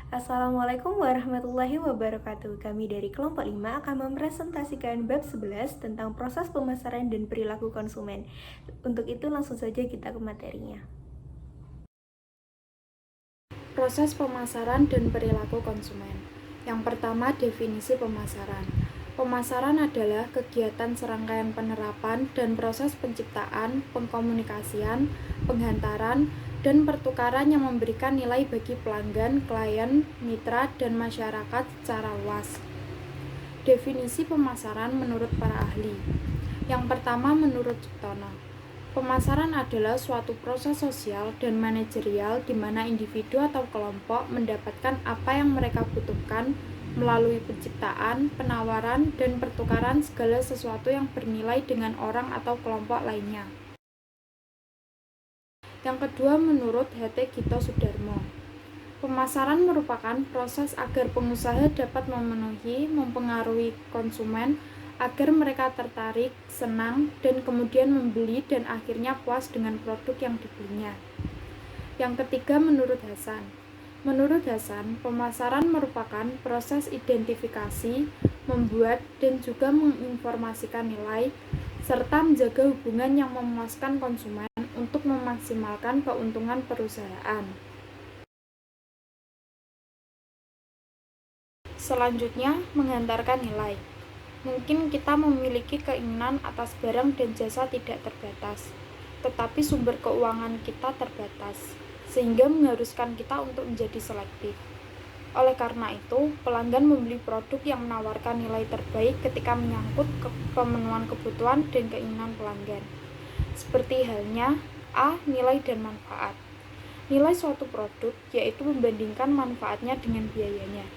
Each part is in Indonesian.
Assalamualaikum warahmatullahi wabarakatuh. Kami dari kelompok 5 akan mempresentasikan bab 11 tentang proses pemasaran dan perilaku konsumen. Untuk itu langsung saja kita ke materinya. Proses pemasaran dan perilaku konsumen. Yang pertama, definisi pemasaran. Pemasaran adalah kegiatan serangkaian penerapan dan proses penciptaan, pengkomunikasian, penghantaran, dan pertukaran yang memberikan nilai bagi pelanggan, klien, mitra, dan masyarakat secara luas. Definisi pemasaran menurut para ahli. Yang pertama, menurut Ciptono, pemasaran adalah suatu proses sosial dan manajerial di mana individu atau kelompok mendapatkan apa yang mereka butuhkan melalui penciptaan, penawaran, dan pertukaran segala sesuatu yang bernilai dengan orang atau kelompok lainnya. Yang kedua, menurut H.T. Gito Sudarmo, pemasaran merupakan proses agar pengusaha dapat mempengaruhi konsumen agar mereka tertarik, senang, dan kemudian membeli dan akhirnya puas dengan produk yang dibelinya. Yang ketiga, menurut Hasan. Menurut Hasan, pemasaran merupakan proses identifikasi, membuat, dan juga menginformasikan nilai, serta menjaga hubungan yang memuaskan konsumen untuk memaksimalkan keuntungan perusahaan. Selanjutnya, menghantarkan nilai. Mungkin kita memiliki keinginan atas barang dan jasa tidak terbatas, tetapi sumber keuangan kita terbatas, sehingga mengharuskan kita untuk menjadi selektif. Oleh karena itu, pelanggan membeli produk yang menawarkan nilai terbaik ketika menyangkut pemenuhan kebutuhan dan keinginan pelanggan. Seperti halnya A. Nilai dan manfaat. Nilai suatu produk yaitu membandingkan manfaatnya dengan biayanya.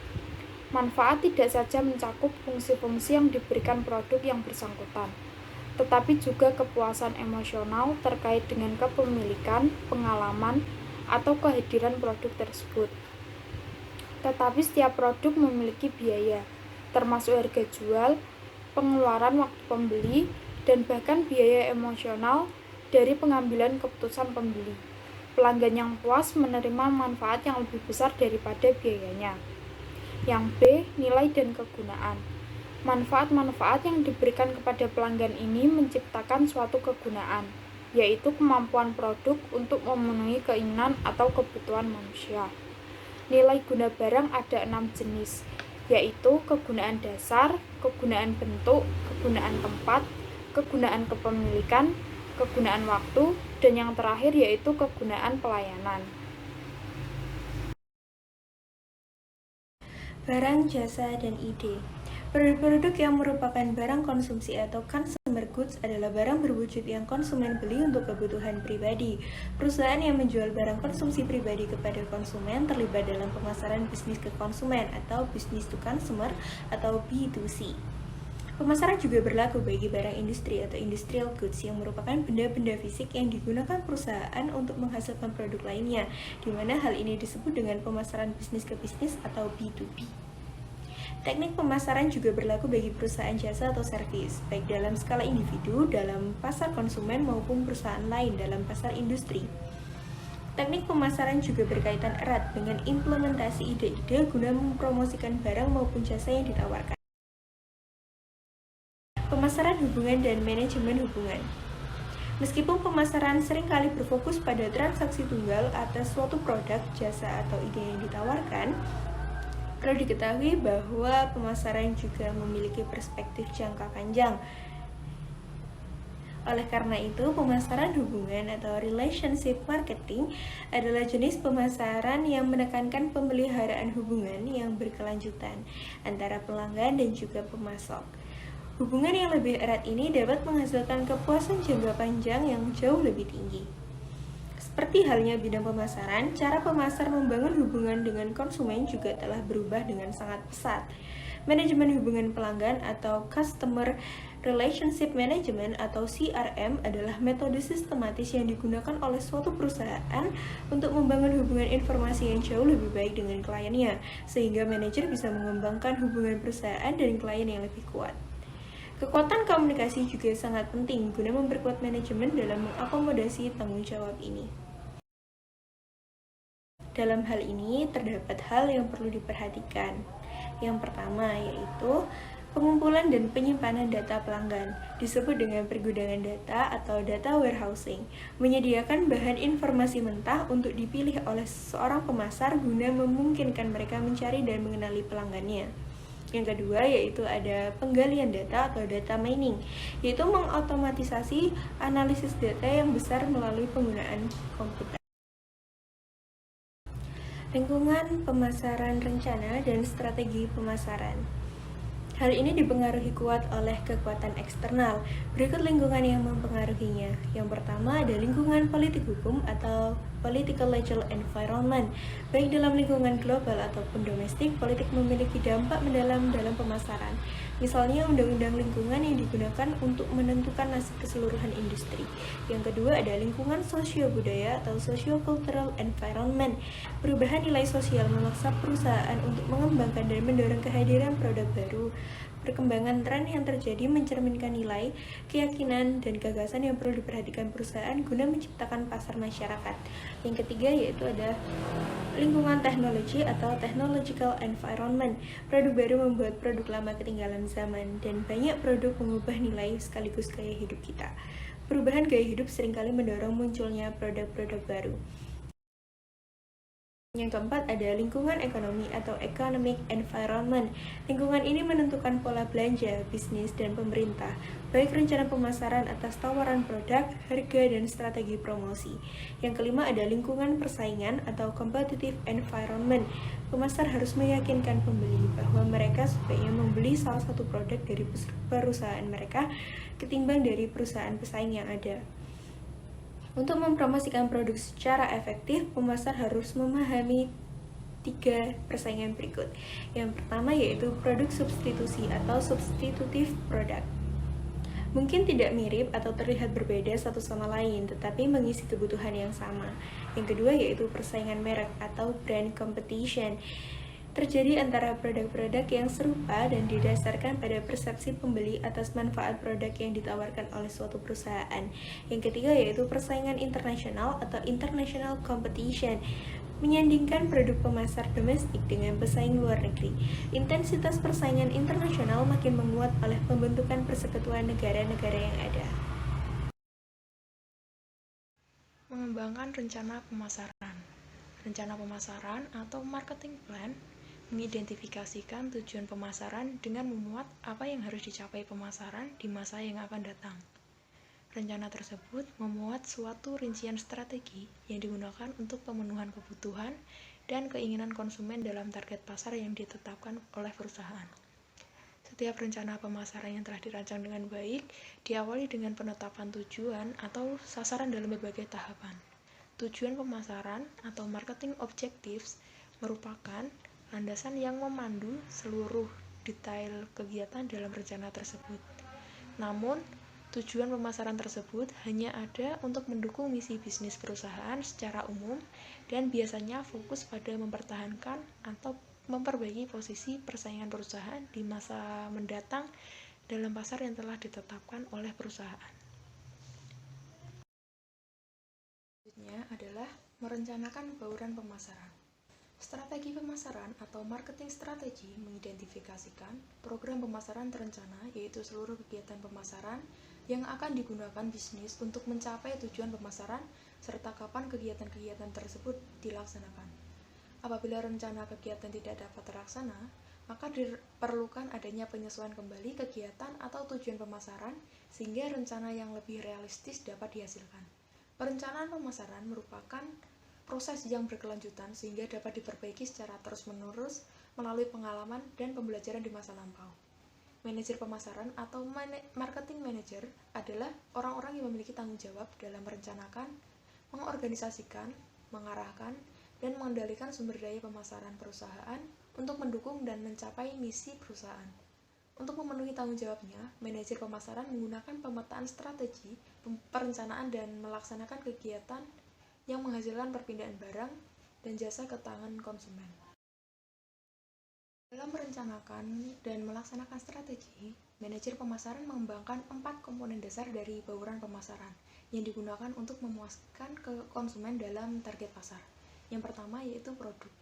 Manfaat tidak saja mencakup fungsi-fungsi yang diberikan produk yang bersangkutan, tetapi juga kepuasan emosional terkait dengan kepemilikan, pengalaman, atau kehadiran produk tersebut. Tetapi setiap produk memiliki biaya, termasuk harga jual, pengeluaran waktu pembeli, dan bahkan biaya emosional dari pengambilan keputusan pembeli. Pelanggan yang puas menerima manfaat yang lebih besar daripada biayanya. Yang B. Nilai dan kegunaan. Manfaat-manfaat yang diberikan kepada pelanggan ini menciptakan suatu kegunaan, yaitu kemampuan produk untuk memenuhi keinginan atau kebutuhan manusia. Nilai guna barang ada 6 jenis, yaitu kegunaan dasar, kegunaan bentuk, kegunaan tempat, kegunaan kepemilikan, kegunaan waktu, dan yang terakhir yaitu kegunaan pelayanan. Barang, jasa, dan ide. Produk-produk yang merupakan barang konsumsi atau consumer goods adalah barang berwujud yang konsumen beli untuk kebutuhan pribadi. Perusahaan yang menjual barang konsumsi pribadi kepada konsumen terlibat dalam pemasaran bisnis ke konsumen atau business to consumer atau B2C. Pemasaran juga berlaku bagi barang industri atau industrial goods yang merupakan benda-benda fisik yang digunakan perusahaan untuk menghasilkan produk lainnya, di mana hal ini disebut dengan pemasaran bisnis ke bisnis atau B2B. Teknik pemasaran juga berlaku bagi perusahaan jasa atau servis, baik dalam skala individu, dalam pasar konsumen, maupun perusahaan lain dalam pasar industri. Teknik pemasaran juga berkaitan erat dengan implementasi ide-ide guna mempromosikan barang maupun jasa yang ditawarkan. Pemasaran hubungan dan manajemen hubungan. Meskipun pemasaran seringkali berfokus pada transaksi tunggal atas suatu produk, jasa, atau ide yang ditawarkan, perlu diketahui bahwa pemasaran juga memiliki perspektif jangka panjang. Oleh karena itu, pemasaran hubungan atau relationship marketing adalah jenis pemasaran yang menekankan pemeliharaan hubungan yang berkelanjutan antara pelanggan dan juga pemasok. Hubungan yang lebih erat ini dapat menghasilkan kepuasan jangka panjang yang jauh lebih tinggi. Seperti halnya bidang pemasaran, cara pemasar membangun hubungan dengan konsumen juga telah berubah dengan sangat pesat. Manajemen hubungan pelanggan atau Customer Relationship Management atau CRM adalah metode sistematis yang digunakan oleh suatu perusahaan untuk membangun hubungan informasi yang jauh lebih baik dengan kliennya, sehingga manajer bisa mengembangkan hubungan perusahaan dan klien yang lebih kuat. Kekuatan komunikasi juga sangat penting guna memperkuat manajemen dalam mengakomodasi tanggung jawab ini. Dalam hal ini, terdapat hal yang perlu diperhatikan. Yang pertama yaitu pengumpulan dan penyimpanan data pelanggan, disebut dengan pergudangan data atau data warehousing, menyediakan bahan informasi mentah untuk dipilih oleh seorang pemasar guna memungkinkan mereka mencari dan mengenali pelanggannya. Yang kedua yaitu ada penggalian data atau data mining, yaitu mengotomatisasi analisis data yang besar melalui penggunaan komputer. Lingkungan pemasaran rencana dan strategi pemasaran. Hal ini dipengaruhi kuat oleh kekuatan eksternal. Berikut lingkungan yang mempengaruhinya. Yang pertama ada lingkungan politik hukum atau political legal environment. Baik dalam lingkungan global ataupun domestik, politik memiliki dampak mendalam dalam pemasaran. Misalnya undang-undang lingkungan yang digunakan untuk menentukan nasib keseluruhan industri. Yang kedua ada lingkungan sosio-budaya atau socio-cultural environment. Perubahan nilai sosial memaksa perusahaan untuk mengembangkan dan mendorong kehadiran produk baru. Perkembangan tren yang terjadi mencerminkan nilai, keyakinan, dan gagasan yang perlu diperhatikan perusahaan guna menciptakan pasar masyarakat. Yang ketiga yaitu ada lingkungan teknologi atau technological environment. Produk baru membuat produk lama ketinggalan zaman, dan banyak produk mengubah nilai sekaligus gaya hidup kita. Perubahan gaya hidup seringkali mendorong munculnya produk-produk baru. Yang keempat ada lingkungan ekonomi atau economic environment. Lingkungan ini menentukan pola belanja, bisnis, dan pemerintah, baik rencana pemasaran atas tawaran produk, harga, dan strategi promosi. Yang kelima ada lingkungan persaingan atau competitive environment. Pemasar harus meyakinkan pembeli bahwa mereka sebaiknya membeli salah satu produk dari perusahaan mereka ketimbang dari perusahaan pesaing yang ada. Untuk mempromosikan produk secara efektif, pemasar harus memahami 3 persaingan berikut. Yang pertama yaitu produk substitusi atau substitutive product. Mungkin tidak mirip atau terlihat berbeda satu sama lain, tetapi mengisi kebutuhan yang sama. Yang kedua yaitu persaingan merek atau brand competition. Terjadi antara produk-produk yang serupa dan didasarkan pada persepsi pembeli atas manfaat produk yang ditawarkan oleh suatu perusahaan. Yang ketiga yaitu persaingan internasional atau international competition, menyandingkan produk pemasar domestik dengan pesaing luar negeri. Intensitas persaingan internasional makin menguat oleh pembentukan persekutuan negara-negara yang ada. Mengembangkan rencana pemasaran. Rencana pemasaran atau marketing plan mengidentifikasikan tujuan pemasaran dengan memuat apa yang harus dicapai pemasaran di masa yang akan datang. Rencana tersebut memuat suatu rincian strategi yang digunakan untuk pemenuhan kebutuhan dan keinginan konsumen dalam target pasar yang ditetapkan oleh perusahaan. Setiap rencana pemasaran yang telah dirancang dengan baik diawali dengan penetapan tujuan atau sasaran dalam berbagai tahapan. Tujuan pemasaran atau marketing objectives merupakan landasan yang memandu seluruh detail kegiatan dalam rencana tersebut. Namun, tujuan pemasaran tersebut hanya ada untuk mendukung misi bisnis perusahaan secara umum dan biasanya fokus pada mempertahankan atau memperbaiki posisi persaingan perusahaan di masa mendatang dalam pasar yang telah ditetapkan oleh perusahaan. Selanjutnya adalah merencanakan bauran pemasaran. Strategi pemasaran atau marketing strategi mengidentifikasikan program pemasaran terencana, yaitu seluruh kegiatan pemasaran yang akan digunakan bisnis untuk mencapai tujuan pemasaran serta kapan kegiatan-kegiatan tersebut dilaksanakan. Apabila rencana kegiatan tidak dapat terlaksana, maka diperlukan adanya penyesuaian kembali kegiatan atau tujuan pemasaran sehingga rencana yang lebih realistis dapat dihasilkan. Perencanaan pemasaran merupakan proses yang berkelanjutan sehingga dapat diperbaiki secara terus-menerus melalui pengalaman dan pembelajaran di masa lampau. Manajer pemasaran atau marketing manager adalah orang-orang yang memiliki tanggung jawab dalam merencanakan, mengorganisasikan, mengarahkan, dan mengendalikan sumber daya pemasaran perusahaan untuk mendukung dan mencapai misi perusahaan. Untuk memenuhi tanggung jawabnya, manajer pemasaran menggunakan pemetaan strategi, perencanaan, dan melaksanakan kegiatan yang menghasilkan perpindahan barang dan jasa ke tangan konsumen. Dalam merencanakan dan melaksanakan strategi, manajer pemasaran mengembangkan 4 komponen dasar dari bauran pemasaran yang digunakan untuk memuaskan ke konsumen dalam target pasar. Yang pertama yaitu produk.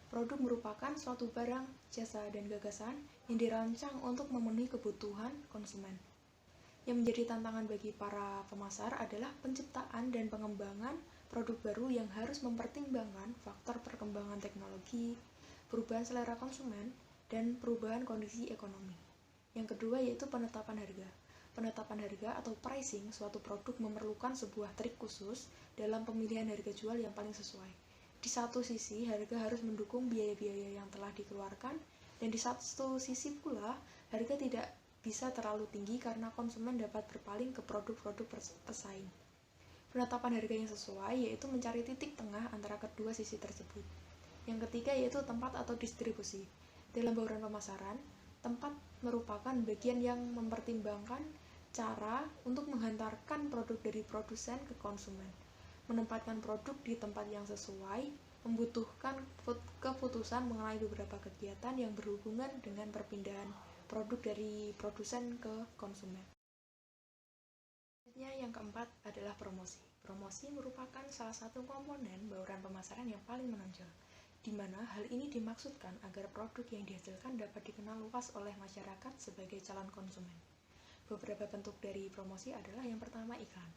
Produk merupakan suatu barang, jasa, dan gagasan yang dirancang untuk memenuhi kebutuhan konsumen. Yang menjadi tantangan bagi para pemasar adalah penciptaan dan pengembangan produk baru yang harus mempertimbangkan faktor perkembangan teknologi, perubahan selera konsumen, dan perubahan kondisi ekonomi. Yang kedua yaitu penetapan harga. Penetapan harga atau pricing suatu produk memerlukan sebuah trik khusus dalam pemilihan harga jual yang paling sesuai. Di satu sisi, harga harus mendukung biaya-biaya yang telah dikeluarkan, dan di satu sisi pula, harga tidak bisa terlalu tinggi karena konsumen dapat berpaling ke produk-produk pesaing. Penetapan harga yang sesuai yaitu mencari titik tengah antara kedua sisi tersebut. Yang ketiga yaitu tempat atau distribusi. Dalam bauran pemasaran, tempat merupakan bagian yang mempertimbangkan cara untuk menghantarkan produk dari produsen ke konsumen. Menempatkan produk di tempat yang sesuai membutuhkan keputusan mengenai beberapa kegiatan yang berhubungan dengan perpindahan produk dari produsen ke konsumen. Selanjutnya yang keempat adalah promosi. Promosi merupakan salah satu komponen bauran pemasaran yang paling menonjol, di mana hal ini dimaksudkan agar produk yang dihasilkan dapat dikenal luas oleh masyarakat sebagai calon konsumen. Beberapa bentuk dari promosi adalah yang pertama iklan.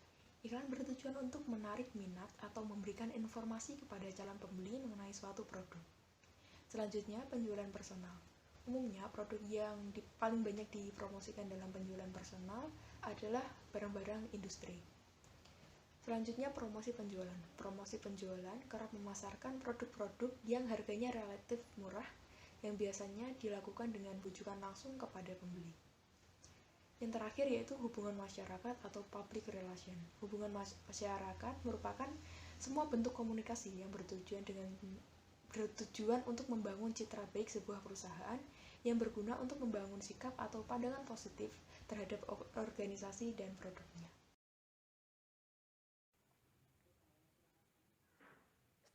Iklan bertujuan untuk menarik minat atau memberikan informasi kepada calon pembeli mengenai suatu produk. Selanjutnya, penjualan personal. Umumnya, produk yang paling banyak dipromosikan dalam penjualan personal adalah barang-barang industri. Selanjutnya, promosi penjualan. Promosi penjualan kerap memasarkan produk-produk yang harganya relatif murah yang biasanya dilakukan dengan bujukan langsung kepada pembeli. Yang terakhir yaitu hubungan masyarakat atau public relation. Hubungan masyarakat merupakan semua bentuk komunikasi yang bertujuan untuk membangun citra baik sebuah perusahaan yang berguna untuk membangun sikap atau pandangan positif terhadap organisasi dan produknya.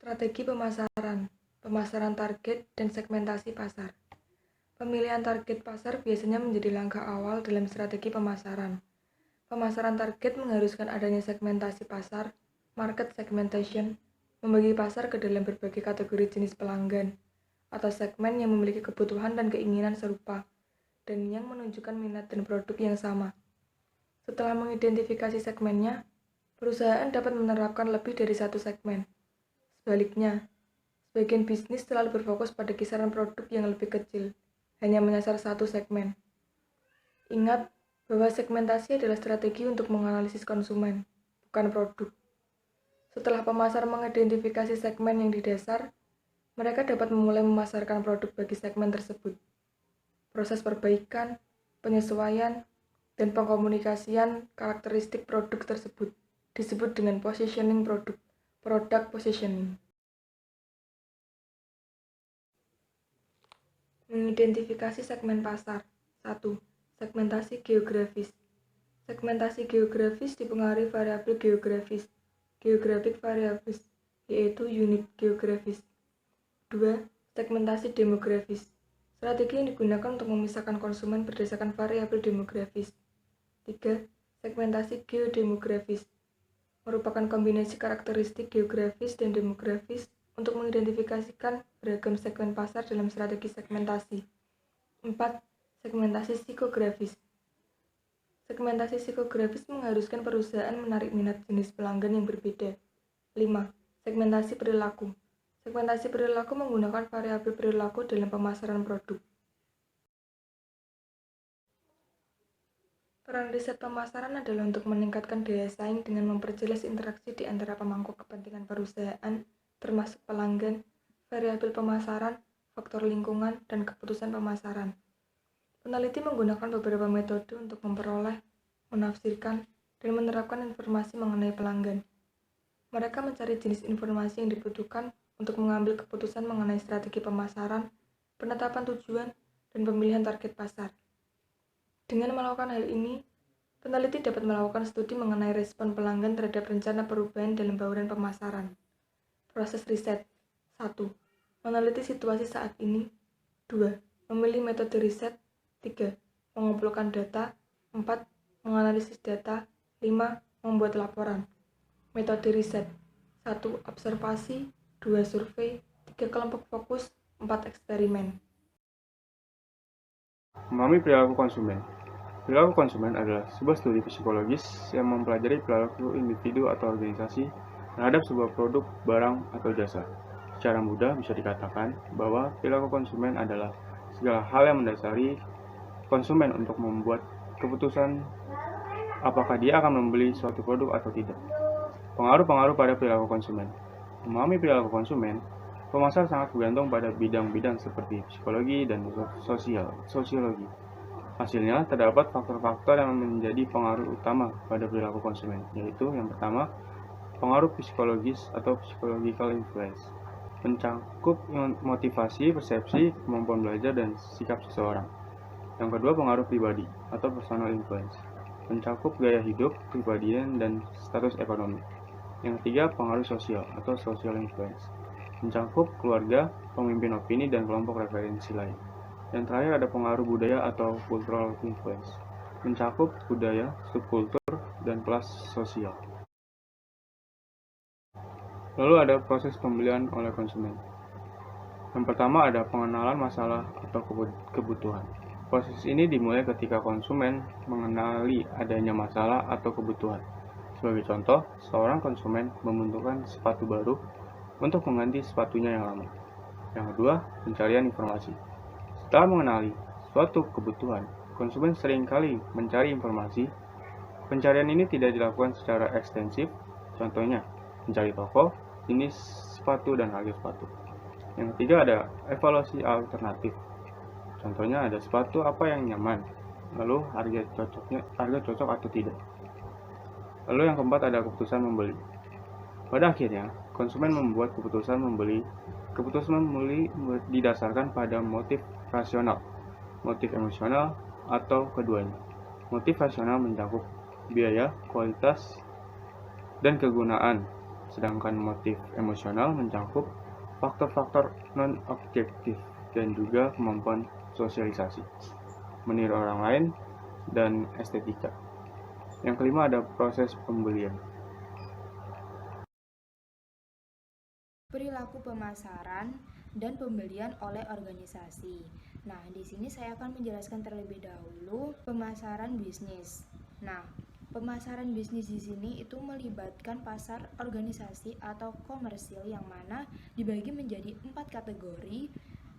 Strategi pemasaran, pemasaran target, dan segmentasi pasar. Pemilihan target pasar biasanya menjadi langkah awal dalam strategi pemasaran. Pemasaran target mengharuskan adanya segmentasi pasar, market segmentation, membagi pasar ke dalam berbagai kategori jenis pelanggan, atau segmen yang memiliki kebutuhan dan keinginan serupa, dan yang menunjukkan minat dan produk yang sama. Setelah mengidentifikasi segmennya, perusahaan dapat menerapkan lebih dari satu segmen. Sebaliknya, sebagian bisnis selalu berfokus pada kisaran produk yang lebih kecil, hanya menyasar satu segmen. Ingat bahwa segmentasi adalah strategi untuk menganalisis konsumen, bukan produk. Setelah pemasar mengidentifikasi segmen yang didasar, mereka dapat memulai memasarkan produk bagi segmen tersebut. Proses perbaikan, penyesuaian, dan pengkomunikasian karakteristik produk tersebut disebut dengan positioning produk, product positioning. Mengidentifikasi segmen pasar. 1. Segmentasi geografis. Segmentasi geografis dipengaruhi variabel geografis, geographic variables, yaitu unit geografis. 2. Segmentasi demografis. Strategi yang digunakan untuk memisahkan konsumen berdasarkan variabel demografis. 3. Segmentasi geodemografis. Merupakan kombinasi karakteristik geografis dan demografis untuk mengidentifikasikan beragam segmen pasar dalam strategi segmentasi. 4. Segmentasi psikografis. Segmentasi psikografis mengharuskan perusahaan menarik minat jenis pelanggan yang berbeda. 5. Segmentasi perilaku. Segmentasi perilaku menggunakan variabel perilaku dalam pemasaran produk. Peran riset pemasaran adalah untuk meningkatkan daya saing dengan memperjelas interaksi di antara pemangku kepentingan perusahaan, termasuk pelanggan, variabel pemasaran, faktor lingkungan, dan keputusan pemasaran. Peneliti menggunakan beberapa metode untuk memperoleh, menafsirkan, dan menerapkan informasi mengenai pelanggan. Mereka mencari jenis informasi yang dibutuhkan untuk mengambil keputusan mengenai strategi pemasaran, penetapan tujuan, dan pemilihan target pasar. Dengan melakukan hal ini, peneliti dapat melakukan studi mengenai respon pelanggan terhadap rencana perubahan dalam bauran pemasaran. Proses riset. 1. Meneliti situasi saat ini. 2. Memilih metode riset. 3. Mengumpulkan data. 4. Menganalisis data. 5. Membuat laporan. Metode riset. 1. Observasi. 2 survei, 3 kelompok fokus, 4 eksperimen. Memahami perilaku konsumen. Perilaku konsumen adalah sebuah studi psikologis yang mempelajari perilaku individu atau organisasi terhadap sebuah produk, barang, atau jasa. Secara mudah bisa dikatakan bahwa perilaku konsumen adalah segala hal yang mendasari konsumen untuk membuat keputusan apakah dia akan membeli suatu produk atau tidak. Pengaruh-pengaruh pada perilaku konsumen. Memahami perilaku konsumen, pemasar sangat bergantung pada bidang-bidang seperti psikologi dan sosiologi. Hasilnya, terdapat faktor-faktor yang menjadi pengaruh utama pada perilaku konsumen, yaitu yang pertama, pengaruh psikologis atau psychological influence. Mencakup motivasi, persepsi, kemampuan belajar, dan sikap seseorang. Yang kedua, pengaruh pribadi atau personal influence. Mencakup gaya hidup, kepribadian, dan status ekonomi. Yang ketiga, pengaruh sosial atau social influence. Mencakup keluarga, pemimpin opini, dan kelompok referensi lain. Yang terakhir ada pengaruh budaya atau cultural influence. Mencakup budaya, subkultur, dan kelas sosial. Lalu ada proses pembelian oleh konsumen. Yang pertama ada pengenalan masalah atau kebutuhan. Proses ini dimulai ketika konsumen mengenali adanya masalah atau kebutuhan. Sebagai contoh, seorang konsumen membutuhkan sepatu baru untuk mengganti sepatunya yang lama. Yang kedua, pencarian informasi. Setelah mengenali suatu kebutuhan, konsumen seringkali mencari informasi. Pencarian ini tidak dilakukan secara ekstensif, contohnya mencari toko, jenis sepatu, dan harga sepatu. Yang ketiga ada evaluasi alternatif. Contohnya ada sepatu apa yang nyaman, lalu harga cocok atau tidak. Lalu yang keempat ada keputusan membeli. Pada akhirnya, konsumen membuat keputusan membeli. Keputusan membeli didasarkan pada motif rasional, motif emosional, atau keduanya. Motif rasional mencakup biaya, kualitas, dan kegunaan, sedangkan motif emosional mencakup faktor-faktor non-objektif dan juga kemampuan sosialisasi, meniru orang lain, dan estetika. Yang kelima ada proses pembelian. Perilaku pemasaran dan pembelian oleh organisasi. Nah, di sini saya akan menjelaskan terlebih dahulu pemasaran bisnis. Nah, pemasaran bisnis di sini itu melibatkan pasar organisasi atau komersil yang mana dibagi menjadi 4 kategori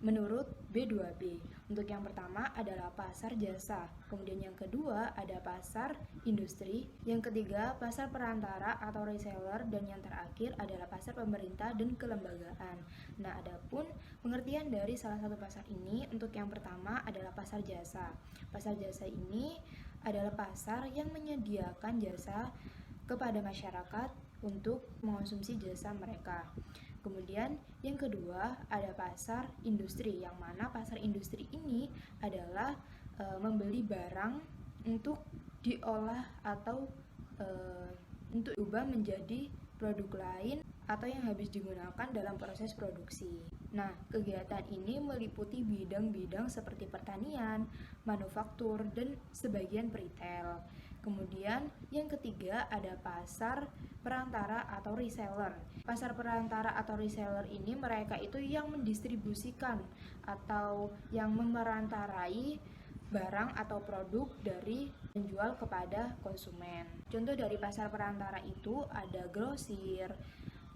menurut B2B. Untuk yang pertama adalah pasar jasa, kemudian yang kedua ada pasar industri, yang ketiga pasar perantara atau reseller, dan yang terakhir adalah pasar pemerintah dan kelembagaan. Nah, adapun pengertian dari salah satu pasar ini, untuk yang pertama adalah pasar jasa. Pasar jasa ini adalah pasar yang menyediakan jasa kepada masyarakat untuk mengonsumsi jasa mereka. Kemudian yang kedua ada pasar industri, yang mana pasar industri ini adalah membeli barang untuk diolah atau untuk diubah menjadi produk lain atau yang habis digunakan dalam proses produksi. Nah, kegiatan ini meliputi bidang-bidang seperti pertanian, manufaktur, dan sebagian retail. Kemudian yang ketiga ada pasar perantara atau reseller. Pasar perantara atau reseller ini mereka itu yang mendistribusikan atau yang memerantarai barang atau produk dari penjual kepada konsumen. Contoh dari pasar perantara itu ada grosir,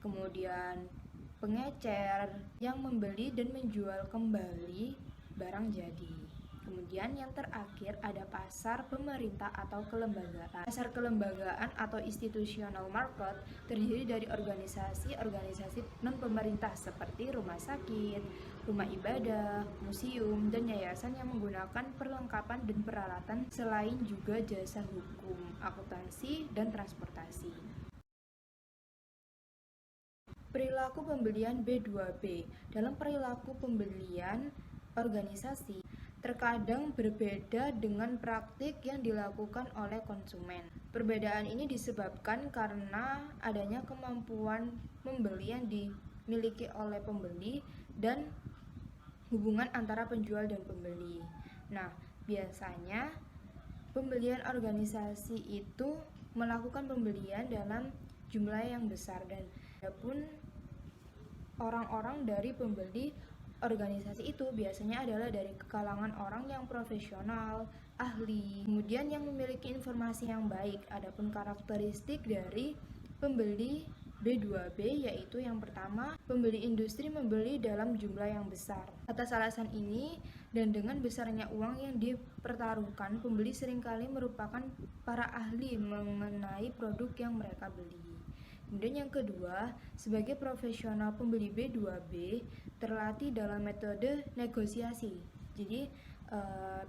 kemudian pengecer yang membeli dan menjual kembali barang jadi. Kemudian yang terakhir ada pasar pemerintah atau kelembagaan. Pasar kelembagaan atau institutional market terdiri dari organisasi-organisasi non-pemerintah seperti rumah sakit, rumah ibadah, museum, dan yayasan yang menggunakan perlengkapan dan peralatan selain juga jasa hukum, akuntansi, dan transportasi. Perilaku pembelian B2B. Dalam perilaku pembelian organisasi terkadang berbeda dengan praktik yang dilakukan oleh konsumen. Perbedaan ini disebabkan karena adanya kemampuan membeli yang dimiliki oleh pembeli dan hubungan antara penjual dan pembeli. Nah, biasanya pembelian organisasi itu melakukan pembelian dalam jumlah yang besar, dan adapun Orang-orang dari pembeli organisasi itu biasanya adalah dari kalangan orang yang profesional, ahli, kemudian yang memiliki informasi yang baik. Adapun karakteristik dari pembeli B2B yaitu yang pertama, pembeli industri membeli dalam jumlah yang besar. Atas alasan ini dan dengan besarnya uang yang dipertaruhkan, pembeli seringkali merupakan para ahli mengenai produk yang mereka beli. Kemudian yang kedua, sebagai profesional pembeli B2B terlatih dalam metode negosiasi. Jadi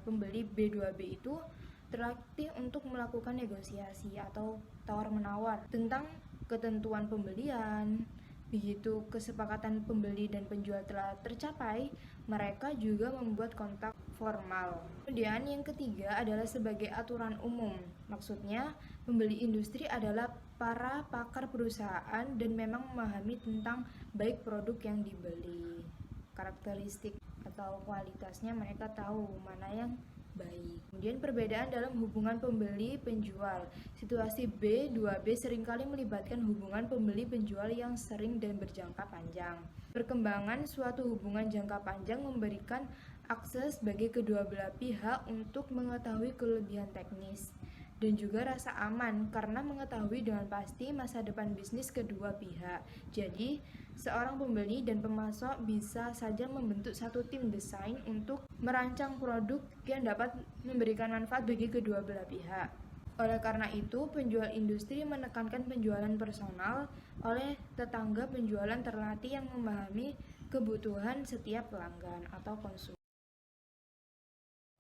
pembeli B2B itu terlatih untuk melakukan negosiasi atau tawar-menawar tentang ketentuan pembelian. Begitu kesepakatan pembeli dan penjual telah tercapai, mereka juga membuat kontrak formal. Kemudian yang ketiga adalah sebagai aturan umum. Maksudnya, pembeli industri adalah para pakar perusahaan dan memang memahami tentang baik produk yang dibeli. Karakteristik atau kualitasnya mereka tahu mana yang baik. Kemudian perbedaan dalam hubungan pembeli-penjual. Situasi B2B seringkali melibatkan hubungan pembeli-penjual yang sering dan berjangka panjang. Perkembangan suatu hubungan jangka panjang memberikan akses bagi kedua belah pihak untuk mengetahui kelebihan teknis dan juga rasa aman karena mengetahui dengan pasti masa depan bisnis kedua pihak. Jadi, seorang pembeli dan pemasok bisa saja membentuk satu tim desain untuk merancang produk yang dapat memberikan manfaat bagi kedua belah pihak. Oleh karena itu, penjual industri menekankan penjualan personal oleh tetangga penjualan terlatih yang memahami kebutuhan setiap pelanggan atau konsumen.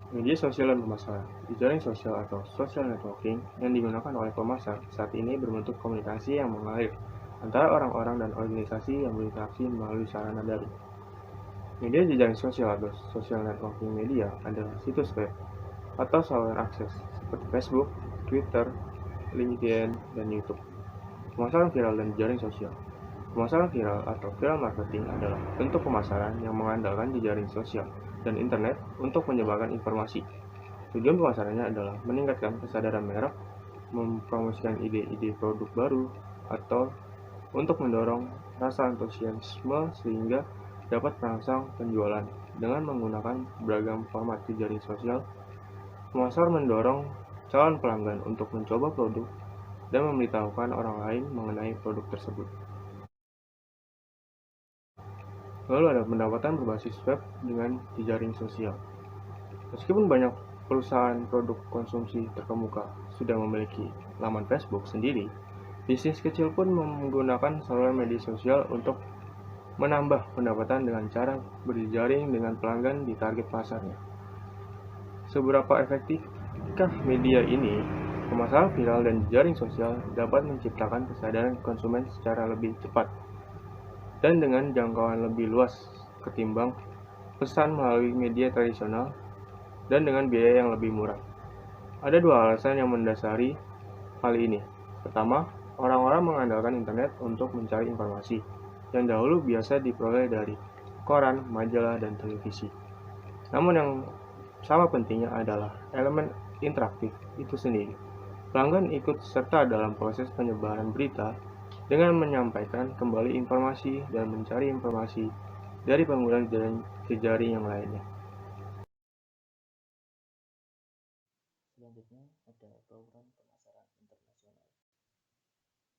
Media sosial dan pemasaran. Jejaring sosial atau social networking yang digunakan oleh pemasar saat ini berbentuk komunikasi yang mengalir antara orang-orang dan organisasi yang berinteraksi melalui sarana daring. Media jejaring sosial atau social networking media adalah situs web atau saluran akses seperti Facebook, Twitter, LinkedIn, dan YouTube. Pemasaran viral dan jejaring sosial. Pemasaran viral atau viral marketing adalah bentuk pemasaran yang mengandalkan jejaring sosial dan internet untuk menyebarkan informasi. Tujuan pemasarannya adalah meningkatkan kesadaran merek, mempromosikan ide-ide produk baru, atau untuk mendorong rasa antusiasme sehingga dapat merangsang penjualan. Dengan menggunakan beragam format jejaring sosial, pemasar mendorong calon pelanggan untuk mencoba produk dan memberitahukan orang lain mengenai produk tersebut. Lalu ada pendapatan berbasis web dengan jejaring sosial. Meskipun banyak perusahaan produk konsumsi terkemuka sudah memiliki laman Facebook sendiri, bisnis kecil pun menggunakan saluran media sosial untuk menambah pendapatan dengan cara berjejaring dengan pelanggan di target pasarnya. Seberapa efektifkah media ini? Pemasaran viral dan jejaring sosial dapat menciptakan kesadaran konsumen secara lebih cepat dan dengan jangkauan lebih luas ketimbang pesan melalui media tradisional dan dengan biaya yang lebih murah. Ada dua alasan yang mendasari hal ini. Pertama, orang-orang mengandalkan internet untuk mencari informasi yang dahulu biasa diperoleh dari koran, majalah, dan televisi. Namun yang sama pentingnya adalah elemen interaktif itu sendiri. Pelanggan ikut serta dalam proses penyebaran berita dengan menyampaikan kembali informasi dan mencari informasi dari pengguna jejaring yang lainnya. Selanjutnya ada bauran pemasaran internasional.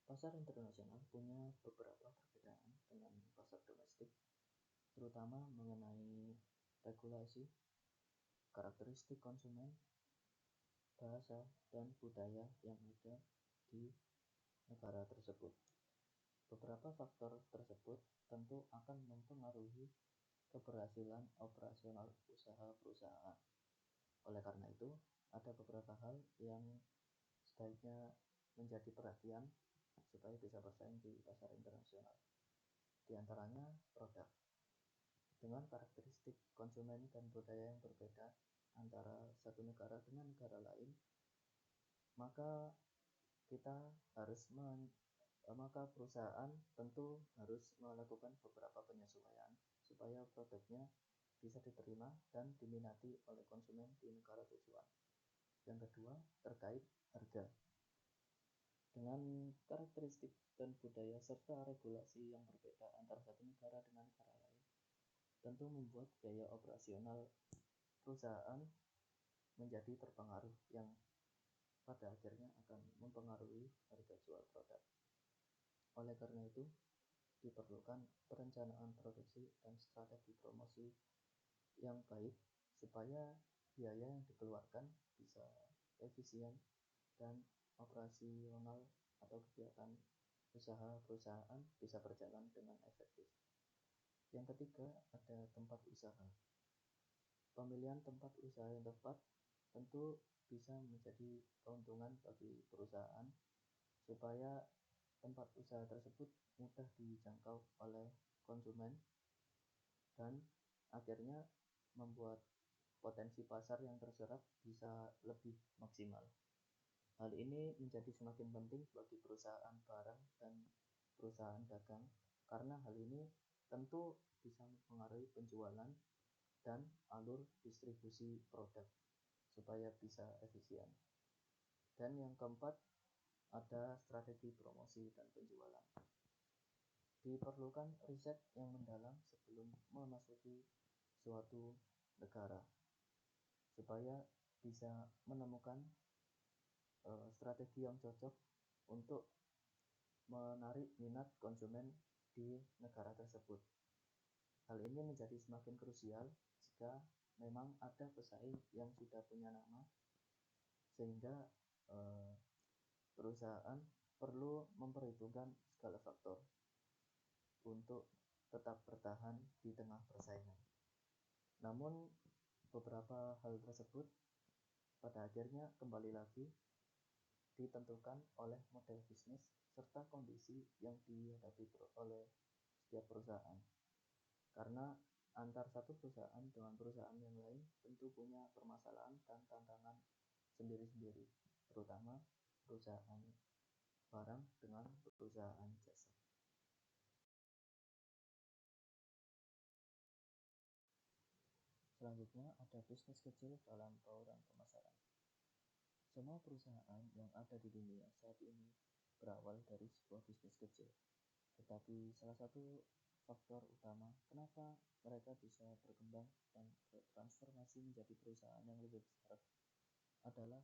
Pasar internasional punya beberapa perbedaan dengan pasar domestik, terutama mengenai regulasi, karakteristik konsumen, bahasa, dan budaya yang ada di negara tersebut. Beberapa faktor tersebut tentu akan mempengaruhi keberhasilan operasional usaha perusahaan. Oleh karena itu, ada beberapa hal yang sebaiknya menjadi perhatian supaya bisa bersaing di pasar internasional. Di antaranya produk. Dengan karakteristik konsumen dan budaya yang berbeda antara satu negara dengan negara lain, maka maka perusahaan tentu harus melakukan beberapa penyesuaian supaya produknya bisa diterima dan diminati oleh konsumen di negara tujuan. Yang kedua, terkait harga. Dengan karakteristik dan budaya serta regulasi yang berbeda antara satu negara dengan negara lain, tentu membuat biaya operasional perusahaan menjadi terpengaruh yang pada akhirnya akan mempengaruhi harga jual produk. Oleh karena itu, diperlukan perencanaan produksi dan strategi promosi yang baik supaya biaya yang dikeluarkan bisa efisien dan operasional atau kegiatan usaha perusahaan bisa berjalan dengan efektif. Yang ketiga, ada tempat usaha. Pemilihan tempat usaha yang tepat tentu bisa menjadi keuntungan bagi perusahaan supaya tempat usaha tersebut mudah dijangkau oleh konsumen dan akhirnya membuat potensi pasar yang terserap bisa lebih maksimal. Hal ini menjadi semakin penting bagi perusahaan barang dan perusahaan dagang karena hal ini tentu bisa mempengaruhi penjualan dan alur distribusi produk supaya bisa efisien. Dan yang keempat, ada strategi promosi dan penjualan. Diperlukan riset yang mendalam sebelum memasuki suatu negara supaya bisa menemukan strategi yang cocok untuk menarik minat konsumen di negara tersebut. Hal ini menjadi semakin krusial jika memang ada pesaing yang sudah punya nama sehingga perusahaan perlu memperhitungkan segala faktor untuk tetap bertahan di tengah persaingan. Namun beberapa hal tersebut pada akhirnya kembali lagi ditentukan oleh model bisnis serta kondisi yang dihadapi oleh setiap perusahaan. Karena antar satu perusahaan dengan perusahaan yang lain tentu punya permasalahan dan tantangan sendiri-sendiri, terutama perusahaan barang dengan perusahaan jasa. Selanjutnya ada bisnis kecil dalam bauran pemasaran. Semua perusahaan yang ada di dunia saat ini berawal dari sebuah bisnis kecil. Tetapi salah satu faktor utama kenapa mereka bisa berkembang dan bertransformasi menjadi perusahaan yang lebih besar adalah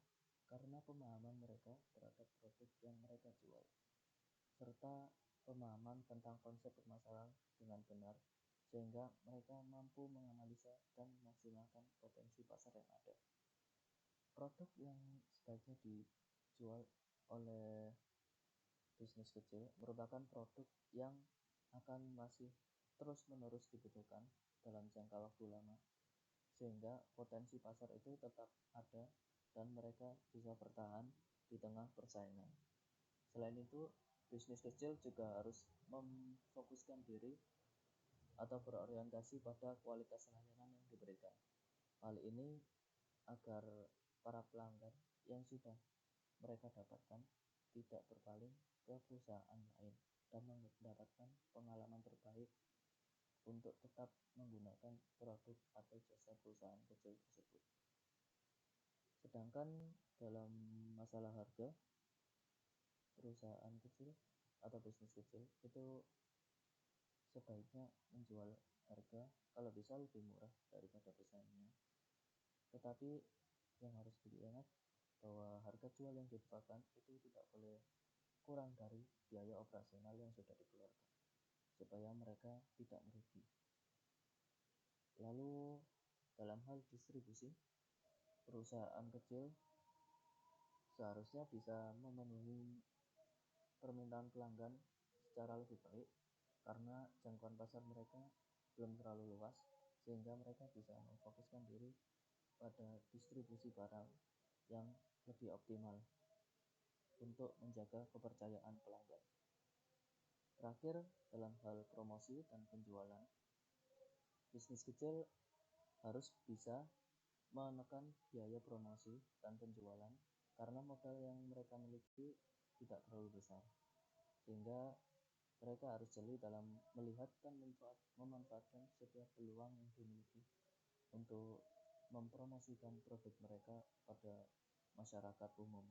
karena pemahaman mereka terhadap produk yang mereka jual, serta pemahaman tentang konsep permasalahan dengan benar, sehingga mereka mampu menganalisa dan memaksimalkan potensi pasar yang ada. Produk yang sebaiknya dijual oleh bisnis kecil merupakan produk yang akan masih terus-menerus dibutuhkan dalam jangka waktu lama, sehingga potensi pasar itu tetap ada dan mereka bisa bertahan di tengah persaingan. Selain itu, bisnis kecil juga harus memfokuskan diri atau berorientasi pada kualitas layanan yang diberikan. Hal ini agar para pelanggan yang sudah mereka dapatkan tidak berpaling ke perusahaan lain dan mendapatkan pengalaman terbaik untuk tetap menggunakan produk atau jasa perusahaan kecil tersebut. Sedangkan dalam masalah harga, perusahaan kecil atau bisnis kecil itu sebaiknya menjual harga kalau bisa lebih murah daripada pesaingnya. Tetapi yang harus diingat bahwa harga jual yang ditetapkan itu tidak boleh kurang dari biaya operasional yang sudah dikeluarkan supaya mereka tidak merugi. Lalu dalam hal distribusi, perusahaan kecil seharusnya bisa memenuhi permintaan pelanggan secara lebih baik karena jangkauan pasar mereka belum terlalu luas, sehingga mereka bisa memfokuskan diri pada distribusi barang yang lebih optimal untuk menjaga kepercayaan pelanggan. Terakhir, dalam hal promosi dan penjualan, bisnis kecil harus bisa menekan biaya promosi dan penjualan karena modal yang mereka miliki tidak terlalu besar, sehingga mereka harus jeli dalam melihat dan memanfaatkan setiap peluang yang dimiliki untuk mempromosikan produk mereka pada masyarakat umum.